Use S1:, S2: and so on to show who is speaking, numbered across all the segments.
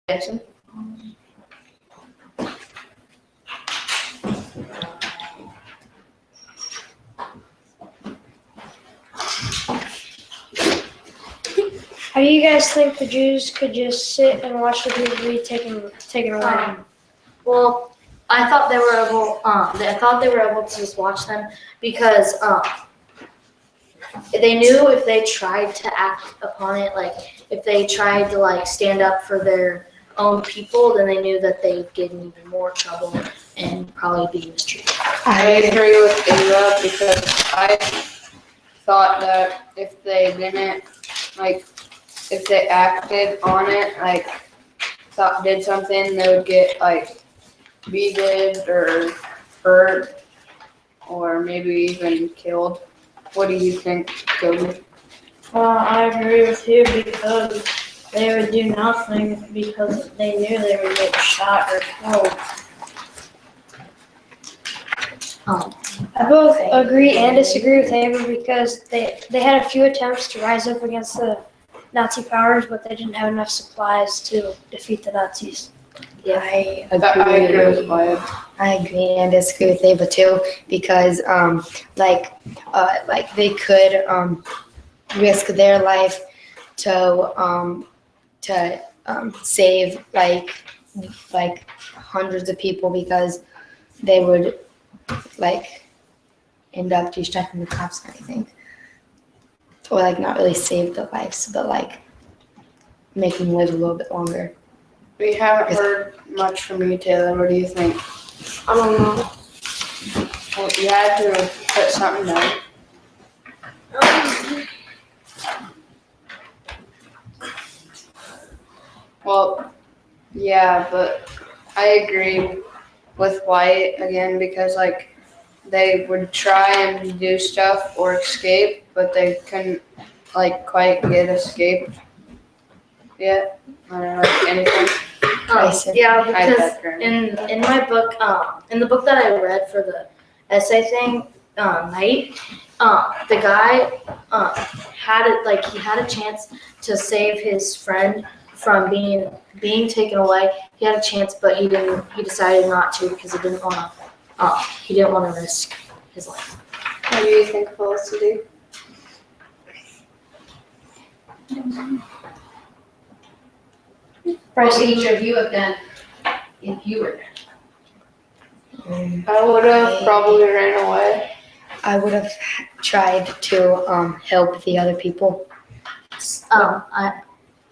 S1: Jason?
S2: How do you guys think the Jews could just sit and watch the Jews be taken away?
S3: Well, I thought they were able. I thought they were able to just watch them because they knew if they tried to act upon it, like if they tried to like stand up for their own people, then they knew that they'd get in even more trouble and probably be mistreated.
S1: I agree with Ava because I thought that if they didn't, like, if they acted on it, like, did something, they would get, like, beaten or hurt or maybe even killed. What do you think, Cody?
S2: I agree with you because they would do nothing because they knew they would get shot or killed. I both agree and disagree with Ava because they had a few attempts to rise up against the Nazi powers, but they didn't have enough supplies to defeat the Nazis.
S4: Yeah,
S1: I agree with Wyatt.
S4: I agree and disagree with Ava too because like they could risk their life to save like hundreds of people because they would like end up distracting the cops, I think, or like not really save their lives, but like make them live a little bit longer.
S1: We haven't heard much from you, Taylor. What do you think?
S2: I don't know.
S1: Well, you had to put something down. Well, yeah, but I agree with Wyatt again because, like, they would try and do stuff or escape, but they couldn't, like, quite get escaped yet. I don't know, anything.
S3: Yeah, because in my book, in the book that I read for the essay thing, night, the guy had it like he had a chance to save his friend from being taken away. He had a chance, but he didn't. He decided not to because he didn't want to risk his life.
S1: What do you think, Felicity?
S5: What would each of you have done if you were there?
S1: I would have probably ran away.
S4: I would have tried to help the other people.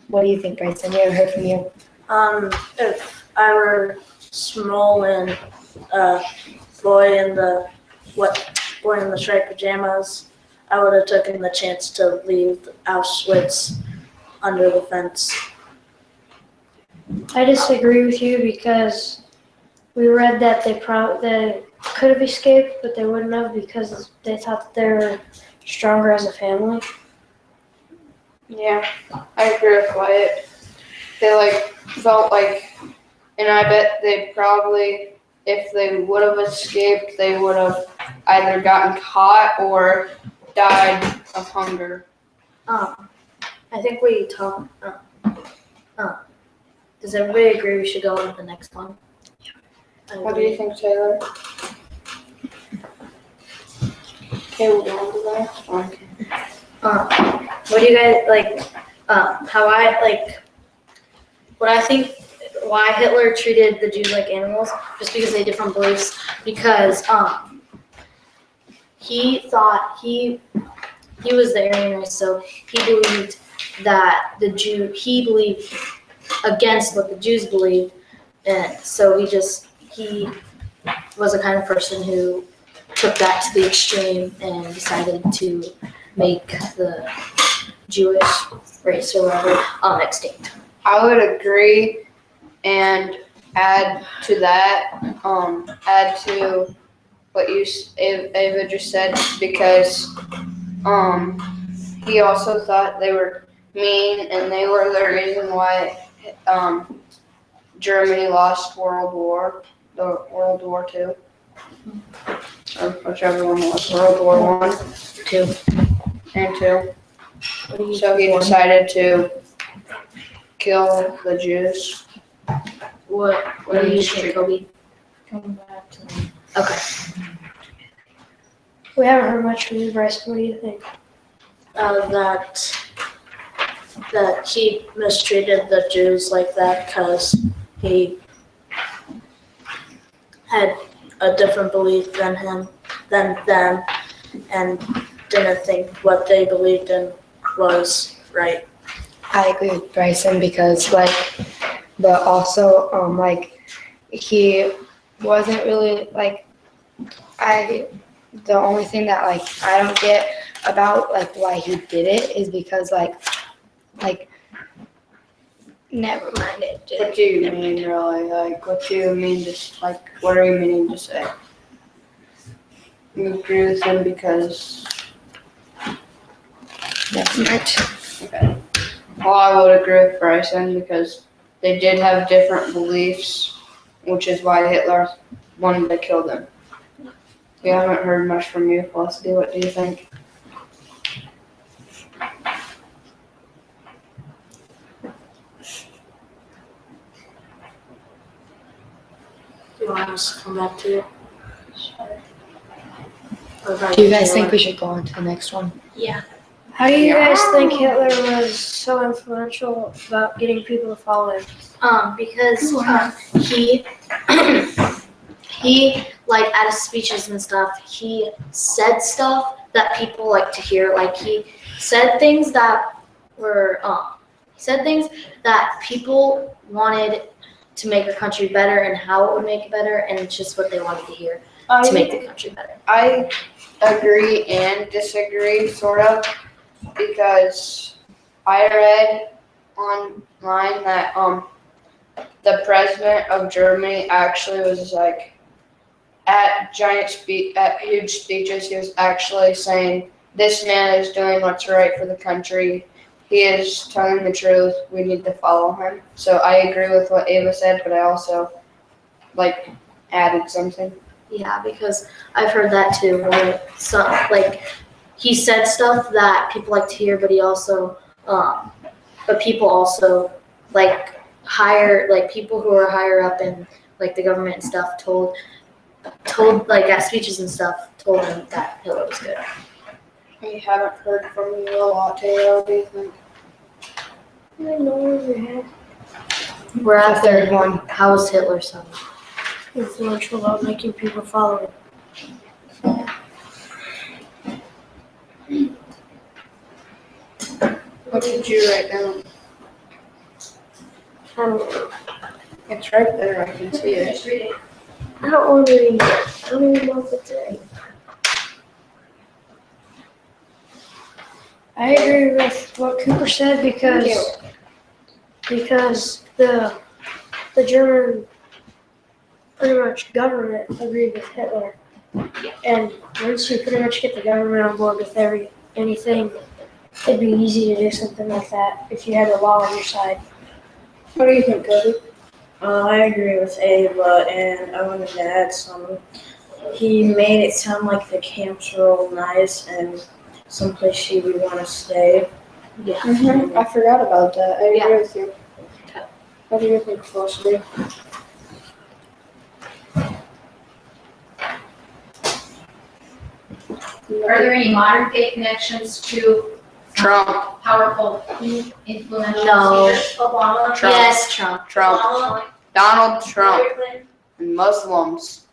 S4: What do you think, Bryson? We haven't heard from you.
S2: If I were small and boy in the striped pajamas, I would have taken the chance to leave Auschwitz under the fence. I disagree with you because we read that they could have escaped, but they wouldn't have because they thought that they were stronger as a family.
S1: Yeah, I agree with Wyatt. They felt like, and I bet they probably, if they would have escaped, they would have either gotten caught or died of hunger.
S3: I think we talked. Does everybody agree we should go on to the next one? Yeah.
S1: What do you think, Taylor? Okay, we'll go on to the next one.
S3: What do you guys like? What I think why Hitler treated the Jews like animals, just because they had different beliefs. Because he thought he was the Aryan race, so he believed that he believed against what the Jews believed, and so he was the kind of person who took that to the extreme and decided to make the Jewish race or whatever extinct.
S1: I would agree and add to that, add to what Ava just said, because he also thought they were mean and they were the reason why Germany lost World War II, or whichever one was, World War I,
S3: Two.
S1: and II. So he decided to kill the Jews.
S3: What do you think, Kobe?
S2: Come back to me.
S3: Okay.
S6: We haven't heard much from you, Bryce. What do you think?
S2: That he mistreated the Jews like that because he had a different belief than them, and didn't think what they believed in was right.
S4: I agree with Bryson because but also he wasn't really the only thing that I don't get about why he did it is because never mind it.
S1: What do you mean, really? What do you mean what are you meaning to say? You agree with him because...
S4: Never mind.
S1: Okay. Well, I would agree with Bryson because they did have different beliefs, which is why Hitler wanted to kill them. We haven't heard much from you, Felicity. What do you think?
S2: Do you want us to come back to you?
S4: Do you guys think we should go on to the next one?
S6: How do you guys think Hitler was so influential about getting people to follow him?
S3: Because he like at his speeches and stuff, he said stuff that people like to hear. Like he said things that were people wanted to make a country better and how it would make it better, and it's just what they wanted to hear to make the country better.
S1: I agree and disagree, sort of, because I read online that the president of Germany actually was at huge speeches. He was actually saying, "This man is doing what's right for the country. He is telling the truth. We need to follow him." So I agree with what Ava said, but I also added something.
S3: Yeah, because I've heard that too. Where he said stuff that people like to hear, but he also, but people also people who are higher up in the government and stuff told at speeches and stuff told him that Hitler was good.
S1: We haven't heard from you a lot, Taylor. What do you think?
S6: I know where your head
S3: We're at
S4: The third one.
S3: How was Hitler so?
S6: influential about making people follow him.
S1: What did you write down?
S6: I don't know.
S1: It's right there. I can see it.
S5: Just read it.
S6: I don't want to read it. I don't even know if it's right. I agree with what Cooper said because the German pretty much government agreed with Hitler. And once you pretty much get the government on board with anything, it'd be easy to do something like that if you had the law on your side.
S1: What do you think, Cody?
S2: I agree with Ava, and I wanted to add something. He made it sound like the camps were all nice and someplace she would want to stay.
S3: Yeah.
S1: I forgot about that. I agree with you. What do you think, Felicity?
S5: Are there any modern day connections to
S1: Trump.
S5: powerful, influential
S3: No.
S5: leaders? Obama?
S1: Trump.
S3: Yes, Trump.
S1: Trump. Donald Trump. And Muslims.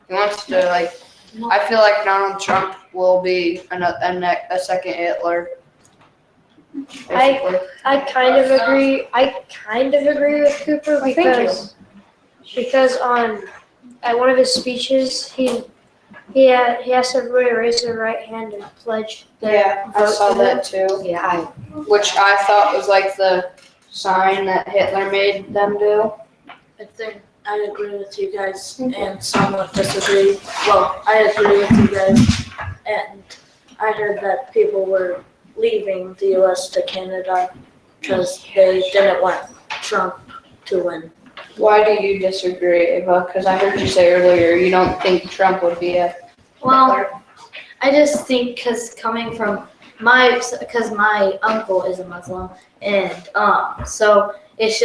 S1: He wants to I feel like Donald Trump will be a second Hitler. Basically.
S6: I kind of agree. With Cooper because at one of his speeches he asked everybody to raise their right hand and pledge their
S1: Yeah, I
S6: vote
S1: saw
S6: to him.
S1: that too.
S4: Yeah,
S1: Which I thought was the sign that Hitler made them do.
S2: I think I agree with you guys and somewhat disagree. Well, I agree with you guys, and I heard that people were leaving the U.S. to Canada because they didn't want Trump to win.
S1: Why do you disagree, Ava? Because I heard you say earlier you don't think Trump would be a
S3: Well,
S1: Hitler.
S3: I just think because my uncle is a Muslim, and so it's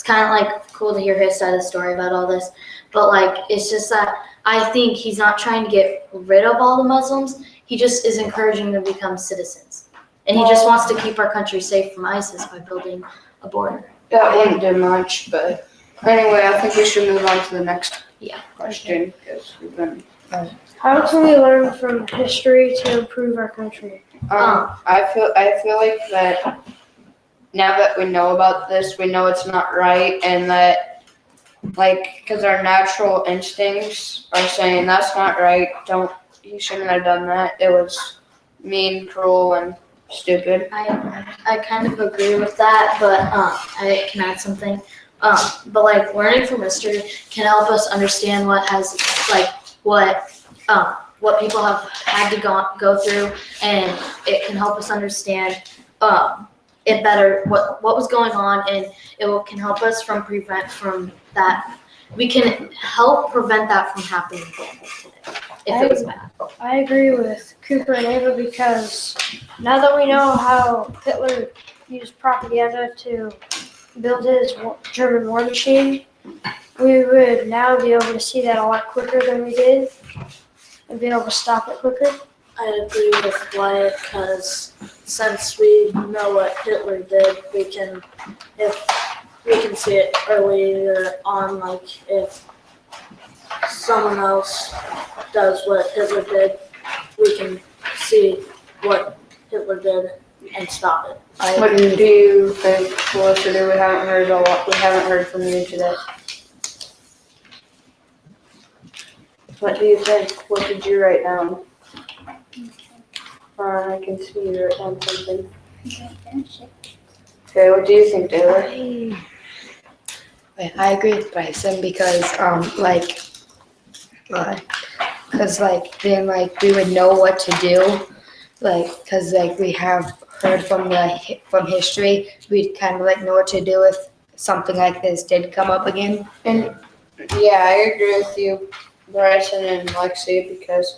S3: it's kind of like cool to hear his side of the story about all this. But like, it's just that I think he's not trying to get rid of all the Muslims. He just is encouraging them to become citizens. And he just wants to keep our country safe from ISIS by building a border.
S1: That wouldn't do much, but anyway, I think we should move on to the next question because we've been.
S6: How can we learn from history to improve our country?
S1: I feel like that now that we know about this, we know it's not right, and that because our natural instincts are saying that's not right. You shouldn't have done that. It was mean, cruel, and stupid.
S3: I kind of agree with that, but I can add something. But like learning from history can help us understand what people have had to go through, and it can help us understand it better what was going on, and can help us prevent that. We can help prevent that from happening if it was bad.
S6: I agree with Cooper and Ava because now that we know how Hitler used propaganda to build his German war machine, we would now be able to see that a lot quicker than we did and be able to stop it quicker.
S2: I agree with Wyatt because since we know what Hitler did, we can see it earlier on, like if someone else does what Hitler did, we can see what Hitler did and stop it.
S1: What do you think, Felicity? We haven't heard from you today. What do you think? What did you write down? I can see you write down something. Okay, what do you think, Taylor?
S4: I agree with Bryson because then we would know what to do, because we have heard from history, we'd kind of know what to do if something like this did come up again.
S1: And yeah, I agree with you, Bryson and Lexi, because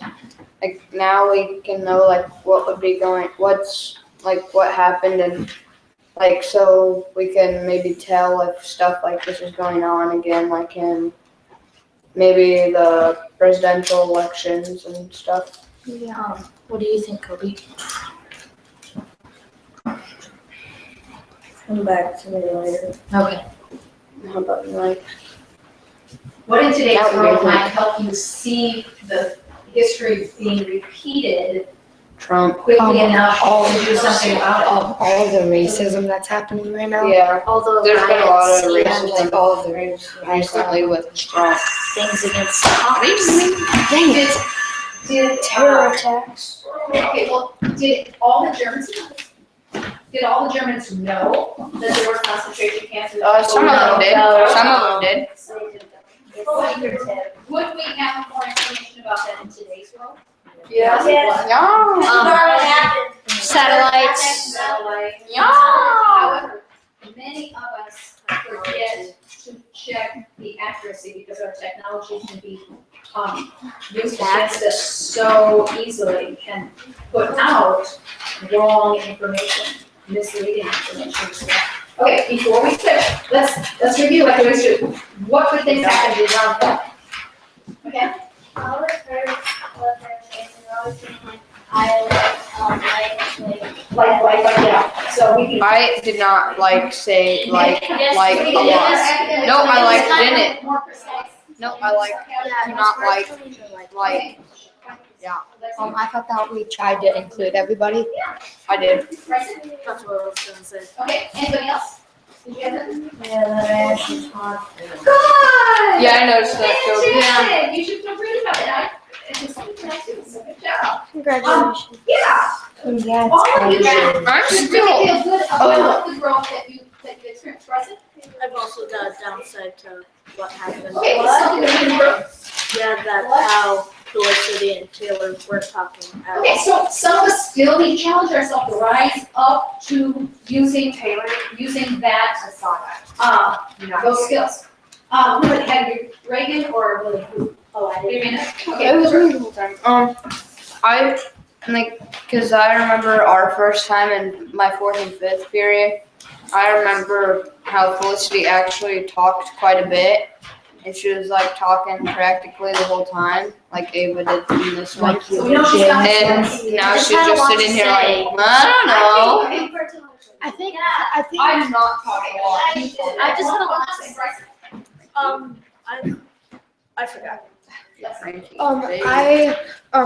S1: now we can know what would be what happened, and so we can maybe tell if stuff like this is going on again, in maybe the presidential elections and stuff.
S3: Yeah. What do you think, Kobe?
S2: Come back to me later.
S3: Okay.
S1: How about you,
S5: What in today's
S1: That would
S5: world
S1: be
S5: might help you see the history being repeated
S1: Trump?
S5: quickly enough to do something about it?
S4: All the racism that's happening right now.
S1: Yeah,
S3: Although
S1: there's been a lot of
S3: riots
S1: racism
S4: all the
S1: recently with Trump.
S3: things against cops.
S5: Did
S6: Terror attacks.
S5: okay, well, did all the Germans know that there were concentration camps?
S1: Some of them did. Some of them did.
S5: Would we have more information about that in today's world?
S1: Yeah.
S3: Satellites.
S5: However, many of us forget to check the accuracy because our technology can be used against us so easily and put out wrong information, misleading information. So, okay, before we switch, let's review like we always do. What good things happen in round one? Okay.
S7: Always heard what they're saying, and always been
S5: Yeah. So we can.
S1: I did not say a lot. No, I didn't.
S5: More precise.
S1: No, I not yeah.
S4: I thought that we tried to include everybody.
S1: I did.
S5: Bryson?
S2: That's what I was gonna say.
S5: Okay, anybody else? Did you have that?
S2: Yeah, that ash is hot.
S5: Good!
S1: Yeah, I noticed that too.
S5: Fantastic. You should feel great about it. So good job.
S6: Congratulations.
S5: Yeah.
S4: Congrats.
S5: All of you guys
S1: I'm
S5: should
S1: still.
S5: really feel good about the growth that you experienced, Bryson.
S2: I've also got a downside to what happened.
S5: Okay, what's something that we can improve?
S2: Yeah, that's how Felicity and Taylor were talking.
S5: Okay, so some of us still need to challenge ourselves to rise up to using that, those skills. Who would have you, Reagan or Willie? Who? Oh, I did. Okay,
S1: It was
S5: who's
S1: me the whole time. I because I remember our first time in my 4th and 5th period. I remember how Felicity actually talked quite a bit. And she was like talking practically the whole time, like Ava did in this one.
S5: You know, she's got
S1: And now
S3: Just
S1: she's
S3: had a
S1: just
S3: lot
S1: sitting
S3: to
S1: here
S3: say.
S1: like, I don't know.
S4: I think
S1: I'm not talking a lot.
S3: I just had a lot to say.
S2: I forgot.
S4: I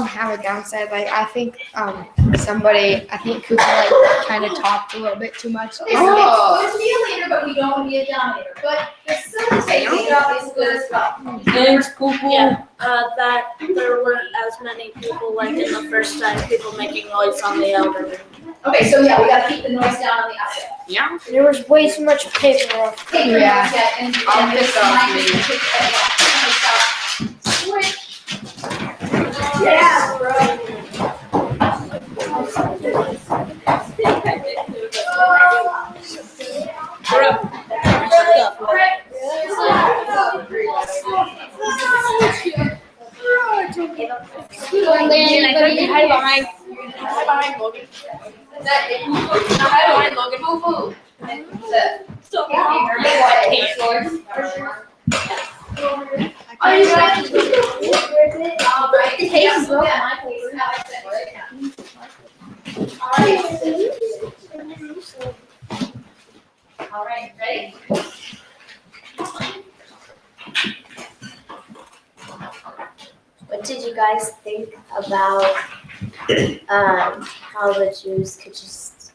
S4: have a downside. Like I think I think Cooper like kind of talked a little bit too much.
S5: Okay, so it's good to be a leader, but we don't want to be a dominator. But facilitating job is good as well.
S1: Thanks, Cuckoo.
S2: Yeah, that there weren't as many people like in the first time, people making noise on the elderly.
S5: Okay, so yeah, we gotta keep the noise down on the outside.
S1: Yeah.
S6: There was way too much paper.
S5: Take your
S1: Yeah.
S5: notes, yeah, and
S1: I'll
S5: and
S1: pick
S5: this
S1: up
S5: mic
S1: me.
S5: is pick up. Switch.
S6: Yeah.
S5: Are you guys? All right. Yeah, so that- All right, ready?
S3: What did you guys think about how the Jews could just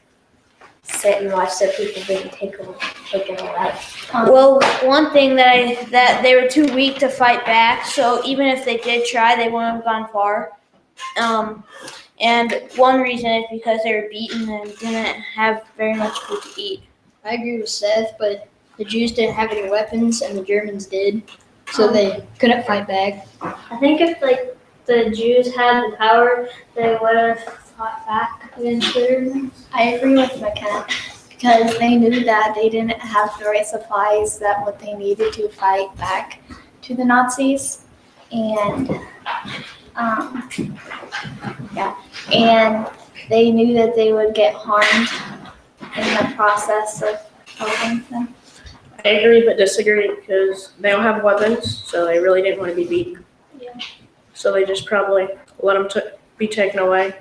S3: sit and watch their people being taken away?
S8: Well, one thing that they were too weak to fight back, so even if they did try, they wouldn't have gone far. And one reason is because they were beaten and didn't have very much food to eat.
S9: I agree with Seth, but the Jews didn't have any weapons and the Germans did, so they couldn't fight back.
S7: I think if like the Jews had the power, they would have fought back against the Germans.
S10: I agree with McKenna because they knew that they didn't have the right supplies that what they needed to fight back to the Nazis, and and they knew that they would get harmed in the process of helping them.
S2: I agree but disagree because they don't have weapons, so they really didn't want to be beaten.
S10: Yeah.
S2: So they just probably let them be taken away.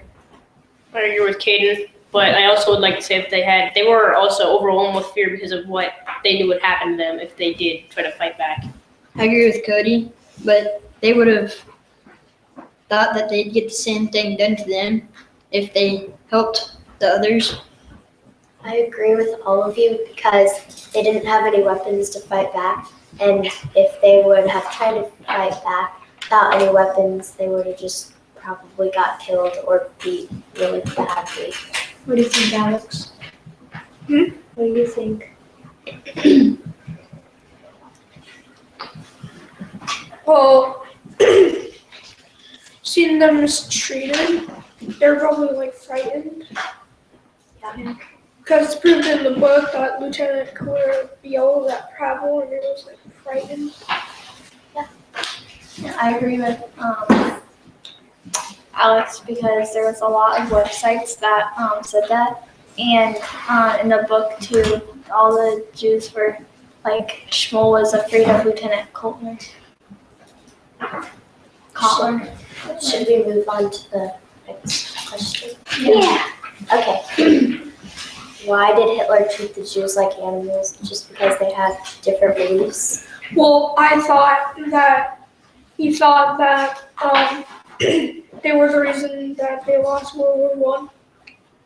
S11: I agree with Caden, but I also would like to say that they were also overwhelmed with fear because of what they knew would happen to them if they did try to fight back.
S9: I agree with Cody, but they would have thought that they'd get the same thing done to them if they helped the others.
S3: I agree with all of you because they didn't have any weapons to fight back, and if they would have tried to fight back without any weapons, they would have just probably got killed or beat really badly.
S10: What do you think, Alex?
S3: What do you think?
S6: Well, seeing them mistreated, they're probably like frightened.
S3: Yeah.
S6: Because it's proved in the book that Lieutenant Cooler yelled at Pravel and it was like frightened.
S10: I agree with Alex because there was a lot of websites that said that, and in the book too, all the Jews were like Shmuel was afraid of Lieutenant Kotler.
S3: Should we move on to the next question?
S10: Yeah.
S3: Okay. Why did Hitler treat the Jews like animals? Just because they had different beliefs?
S6: Well, I thought that he thought that they were the reason that they lost World War I.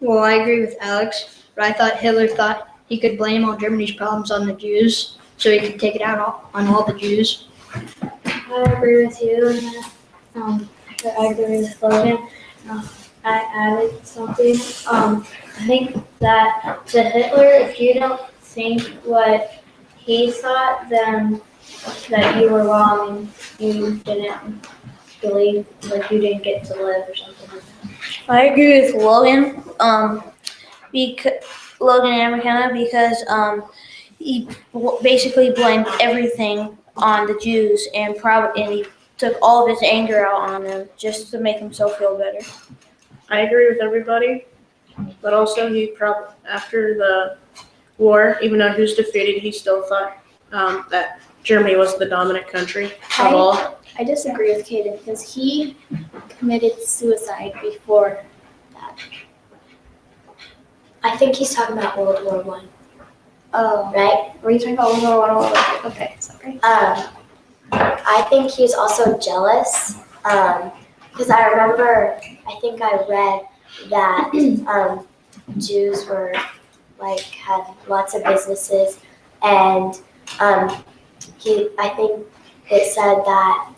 S9: Well, I agree with Alex, but I thought Hitler thought he could blame all Germany's problems on the Jews, so he could take it out on all the Jews.
S7: I agree with you, and I agree with Logan. I added something. I think that to Hitler, if you don't think what he thought, then that you were wrong and you didn't believe, like you didn't get to live or something like that.
S8: I agree with Logan, Logan and McKenna, because he basically blamed everything on the Jews and he took all of his anger out on them just to make himself feel better.
S2: I agree with everybody, but also he probably after the
S11: war, even though he was defeated, he still thought that Germany was the dominant country of all.
S10: I disagree with Caden because he committed suicide before that.
S7: I think he's talking about World War One,
S10: Oh,
S7: right?
S10: were you talking about World War One or World War II? Okay, sorry.
S7: I think he's also jealous because I remember, I think I read that Jews were had lots of businesses, and I think it said that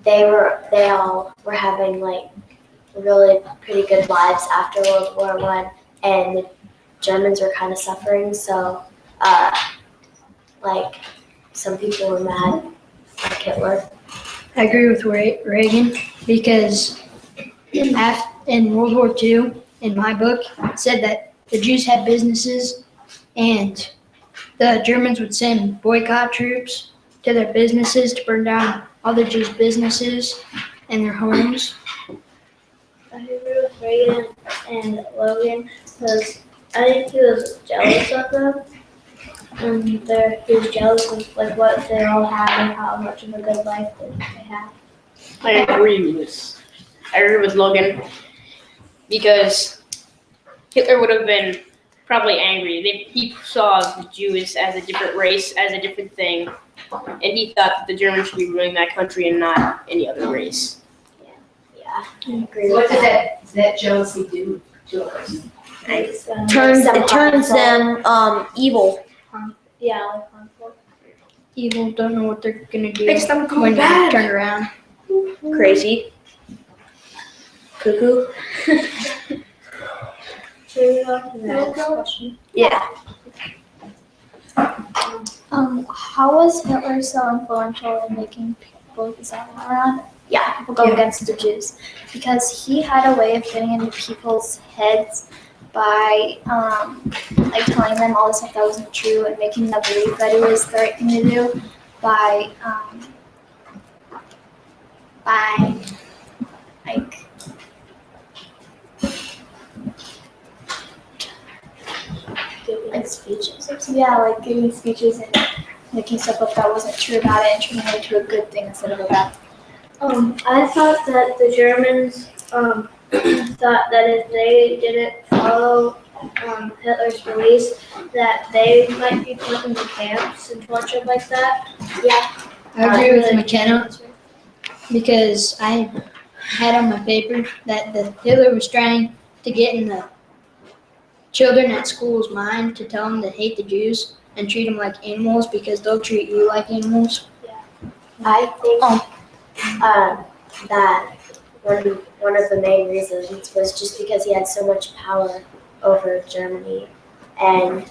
S7: they all were having really pretty good lives after World War One, and the Germans were kind of suffering. So some people were mad, like Hitler.
S9: I agree with Reagan because in World War II, in my book, it said that the Jews had businesses and the Germans would send boycott troops to their businesses to burn down all the Jews' businesses and their homes.
S8: I agree with Reagan and Logan because I think he was jealous of them. And he was jealous of what they all had and how much of a good life that they had.
S11: I agree with Logan because Hitler would have been probably angry. He saw the Jews as a different race, as a different thing, and he thought that the Germans should be ruling that country and not any other race.
S7: Yeah, I agree
S5: What
S7: with
S5: does
S7: that.
S5: that jealousy do to a person?
S8: It
S7: turns
S8: them evil.
S2: Yeah, like harmful.
S9: Evil don't know what they're gonna do
S2: Makes them go
S9: when
S2: bad.
S9: they turn around.
S8: Crazy. Cuckoo.
S2: Should we go on to the next question?
S8: Yeah.
S10: How was Hitler so influential in making people around? Yeah, people go against the Jews because he had a way of getting into people's heads by telling them all the stuff that wasn't true and making them believe that it was the right thing to do by
S7: Giving speeches.
S10: Yeah, giving speeches and making stuff up that wasn't true about it and turning it into a good thing instead of a bad thing.
S8: I thought that the Germans thought that if they didn't follow Hitler's beliefs, that they might be put into camps and tortured like that.
S7: Yeah.
S9: I agree with McKenna because I had on my paper that the Hitler was trying to get in the children at school's mind to tell them to hate the Jews and treat them like animals because they'll treat you like animals.
S7: I think that one of the main reasons was just because he had so much power over Germany, and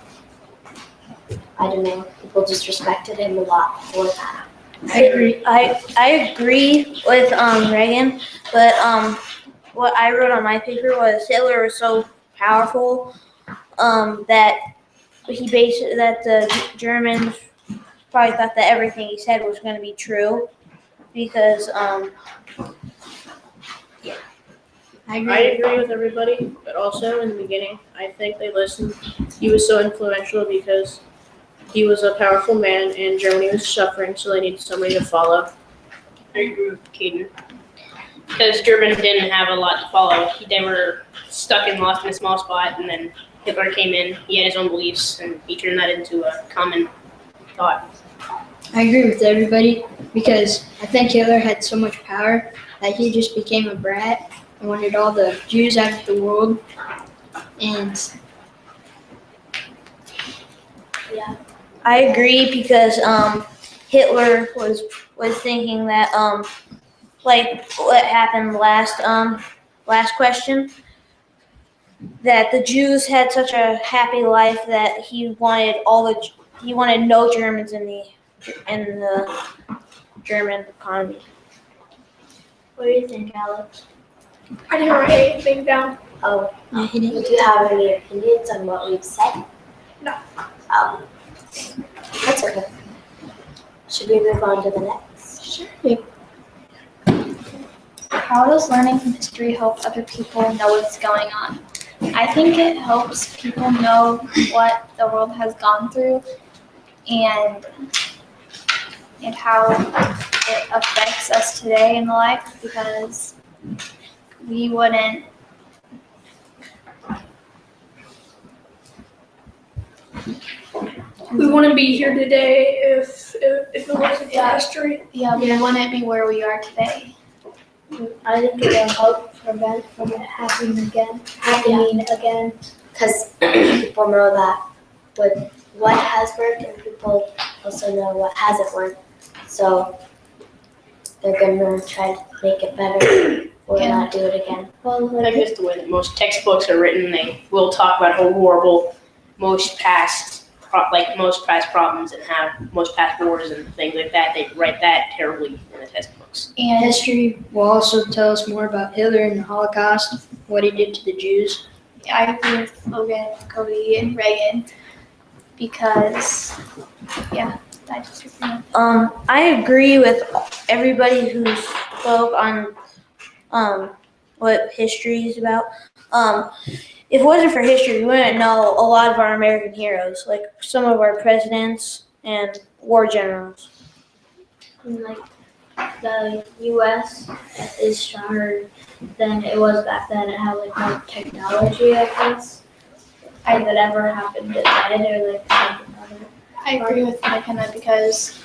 S7: I don't know, people just respected him a lot for that.
S9: I agree.
S8: I agree with Reagan, but what I wrote on my paper was Hitler was so powerful that the Germans probably thought that everything he said was going to be true because
S9: I
S11: I agree with everybody, but also in the beginning, I think they listened. He was so influential because he was a powerful man and Germany was suffering, so they needed somebody to follow. I agree with Caden. Because Germans didn't have a lot to follow. They were stuck and lost in a small spot, and then Hitler came in, he had his own beliefs, and he turned that into a common thought.
S9: I agree with everybody because I think Hitler had so much power that he just became a brat and wanted all the Jews out of the world. And
S8: I agree because Hitler was thinking that like what happened last question, that the Jews had such a happy life that he wanted no Germans in the German economy.
S7: What do you think, Alex?
S10: I didn't write anything down.
S7: Oh,
S9: yeah, he
S7: do
S9: didn't.
S7: you have any opinions on what we've said?
S10: No.
S7: That's okay. Should we move on to the next?
S10: Sure. How does learning from history help other people know what's going on? I think it helps people know what the world has gone through and how it affects us today in life, because we wouldn't.
S11: We wouldn't be here today if it wasn't for history.
S10: Yeah, we wouldn't be where we are today.
S8: I think it will help prevent from it happening again.
S12: Because people know that with what has worked, and people also know what hasn't worked. So they're gonna try to make it better or not do it again.
S11: I think it's the way that most textbooks are written. They will talk about how horrible most past problems and have most past wars and things like that. They write that terribly in the textbooks.
S9: And history will also tell us more about Hitler and the Holocaust, what he did to the Jews.
S10: I agree with Logan, Cody, and Reagan because, I just agree.
S2: I agree with everybody who spoke on what history is about. If it wasn't for history, we wouldn't know a lot of our American heroes, like some of our presidents and war generals.
S8: And like the U.S. is stronger than it was back then. It had like more technology, I guess. If it ever happened to that, or like something other.
S10: I agree with McKenna because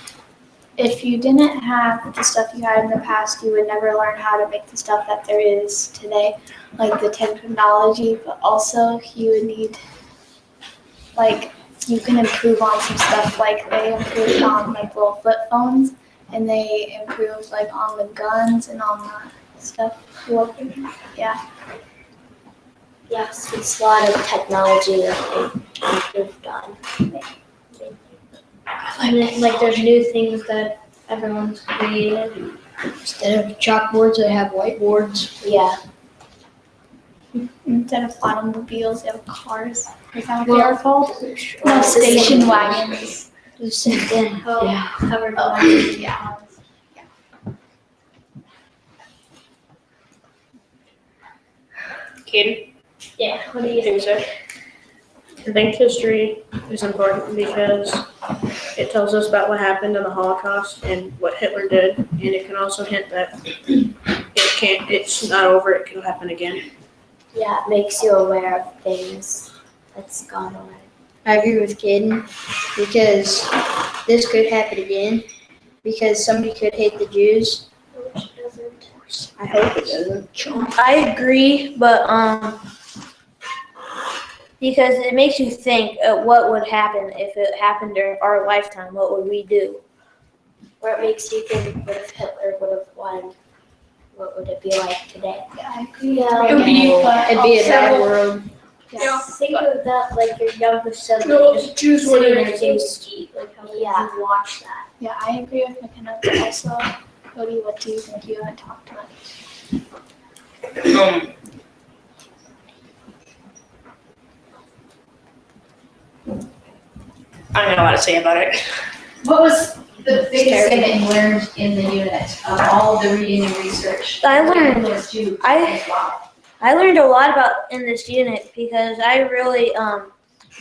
S10: if you didn't have the stuff you had in the past, you would never learn how to make the stuff that there is today, like the technology, but also you would need, like, you can improve on some stuff, like they improved on like little flip phones, and they improved like on the guns and on the stuff. Yeah.
S12: Yes, it's a lot of technology that they improved on.
S8: And then, like there's new things that everyone's created.
S9: Instead of chalkboards, they have whiteboards.
S12: Yeah.
S10: Instead of automobiles, they have cars. Is that what they are called? No,
S12: Well,
S10: station wagons.
S9: The same thing.
S8: Covered
S10: Yeah.
S11: Kaden,
S8: Yeah. What do you
S11: think so? I think history is important because it tells us about what happened in the Holocaust and what Hitler did, and it can also hint that it's not over, it can happen again.
S12: Yeah, it makes you aware of things that's gone on.
S9: I agree with Caden because this could happen again because somebody could hate the Jews.
S8: Which doesn't.
S9: I hope it doesn't.
S2: I agree, but because it makes you think what would happen if it happened during our lifetime. What would we do?
S12: Or it makes you think, what if Hitler would have won? What would it be like today?
S10: I agree.
S8: Yeah.
S11: It would be,
S9: It'd be a bad world.
S11: Yeah.
S8: Think of that like your younger sibling
S11: No,
S8: just
S11: Jews
S8: sitting
S11: wouldn't.
S8: in a game ski. Like how would you watch that?
S10: Yeah, I agree with McKenna, but also, Cody, what do you think? You haven't talked much.
S11: I don't know what to say about it.
S5: What was the biggest thing that you learned in the unit of all of the reading and research?
S2: I learned-
S5: Those two.
S2: I-
S5: Wow.
S2: I learned a lot about in this unit because I really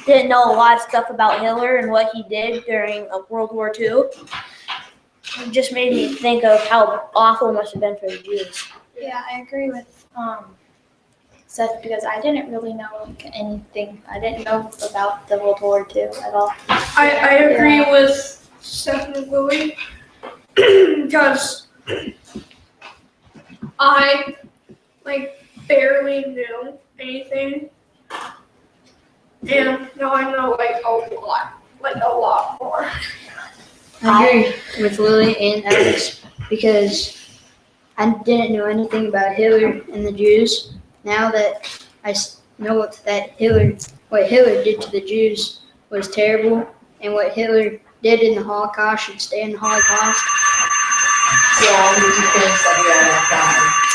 S2: didn't know a lot of stuff about Hitler and what he did during World War II. It just made me think of how awful it must have been for the Jews.
S10: Yeah, I agree with Seth because I didn't really know like anything. I didn't know about the World War II at all.
S11: I agree with Seth and Louie because I barely knew anything, and now I know a lot more.
S9: I agree with Lily and Alex because I didn't know anything about Hitler and the Jews. Now that I know what Hitler did to the Jews was terrible, and what Hitler did in the Holocaust should stay in the Holocaust.
S5: Yeah, we can finish that.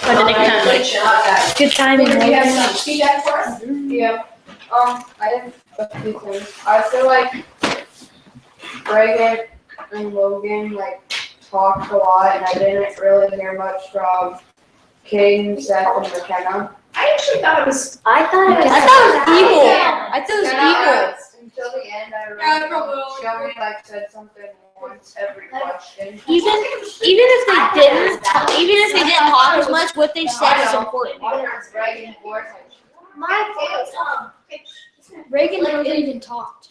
S5: Good job, guys.
S2: Good timing.
S5: Do you have some feedback for us?
S1: Yeah. I have a few things. I feel like Reagan and Logan talked a lot, and I didn't really hear much from King, Seth, and McKenna.
S5: I actually thought it was.
S12: I thought it was.
S2: I thought it was evil.
S1: Yeah.
S2: I thought it was
S1: And I
S2: evil.
S1: was, until the end, I remember Shelby like said something once every question.
S2: Even if they didn't talk as much, what they said is important.
S1: Reagan Force,
S12: My
S9: Reagan never even talked.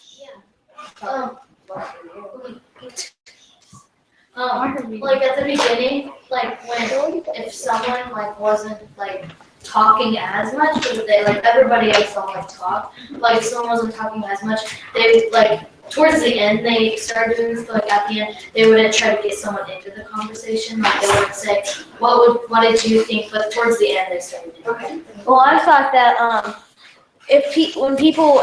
S3: Like at the beginning, like when if someone like wasn't like talking as much, but they like everybody else don't like talk. Like if someone wasn't talking as much, they like towards the end they started doing this, but like at the end they wouldn't try to get someone into the conversation. Like they wouldn't say, what did you think? But towards the end they started doing
S5: Okay.
S2: Well, I thought that when people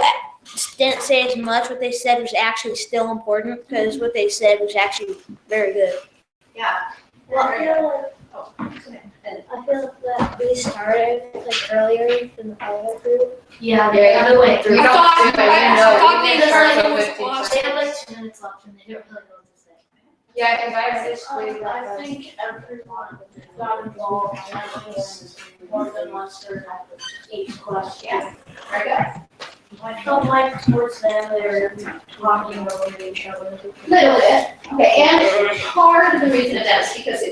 S2: didn't say as much, what they said was actually still important because what they said was actually very good.
S5: Yeah.
S12: Well, I feel that we started like earlier than the other group.
S3: Yeah, they kind of went through.
S1: We don't do that, we
S3: There's
S1: start
S3: like
S1: till
S3: almost
S1: 15
S3: lost. They
S1: seconds.
S3: have like 2 minutes left and they don't really know what to say.
S1: Yeah, because I basically
S11: I think everyone got involved more than less than each question.
S5: Very good.
S11: I felt like towards them they were talking over each other.
S5: Little bit. Okay, and part of the reason of that is because it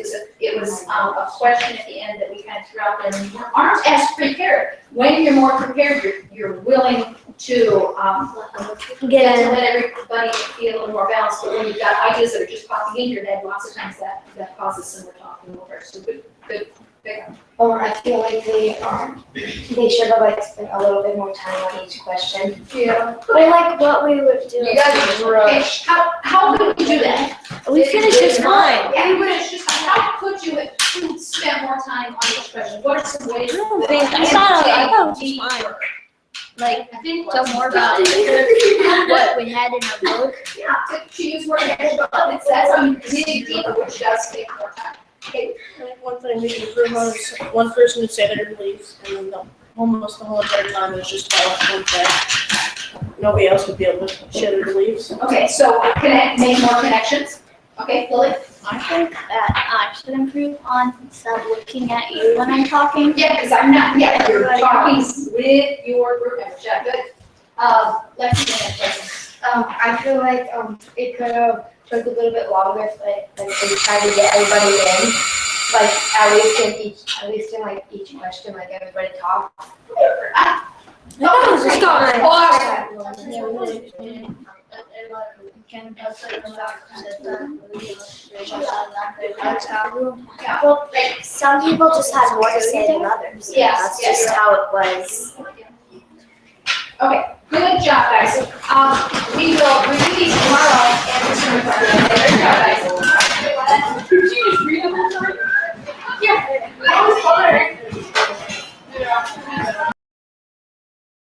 S5: was a question at the end that we kind of threw out there, and you aren't as prepared. When you're more prepared, you're willing to get to let everybody feel a little more balanced. But when you've got ideas that are just popping into your head, lots of times that causes some more talking over. So good.
S4: Or I feel like they should have like spent a little bit more time on each question.
S5: Yeah.
S12: Or like what we would do.
S1: You guys rush.
S5: How could we do that?
S2: We finished just fine.
S5: Yeah, we finished just fine. How could you have spent more time on each question? What are some ways?
S2: I thought it was fine. Like,
S5: I think
S2: tell more about it. What we had in our book.
S5: Yeah, to use more than that's how you dig deeper, which does take more time. Okay.
S11: I think one thing we can improve on is one person would say their beliefs, and then almost the whole entire time was just tell us one thing. Nobody else would be able to share their beliefs.
S5: Okay, so make more connections. Okay, Lily?
S10: I think that I should improve on stop looking at you when I'm talking.
S5: Yeah, because I'm not, yeah, you're talking with your group members. Yeah, good. Let's see.
S4: I feel like it could have took a little bit longer if they tried to get everybody in. Like at least in like each question, like everybody talked.
S12: Well, some people just had more to say than others.
S5: Yes,
S12: That's
S5: yes.
S12: just how it was.
S5: Okay, good job, guys. We will review these